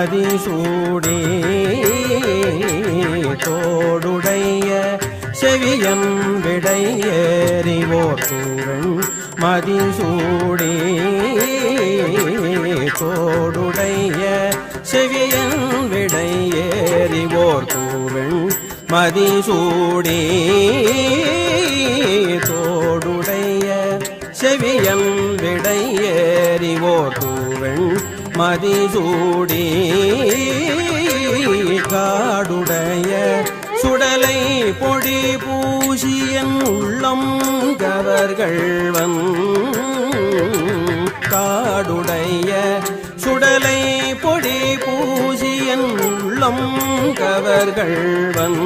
மதிசூடி தோடுடைய செவியன் விடையேறிவோர் தூவெண் மதிசூடி தோடுடைய செவியன் விடையேறிவோர் தூவெண் மதிசூடி தோடுடைய செவியன் விடையேறிவோர் தூவெண் மதிசூடி காடுடைய சுடலை பொடி பூசியன் உள்ளம் கவர்கள்வன் காடுடைய சுடலை பொடி பூசியன் உள்ளம் கவர்கள்வன்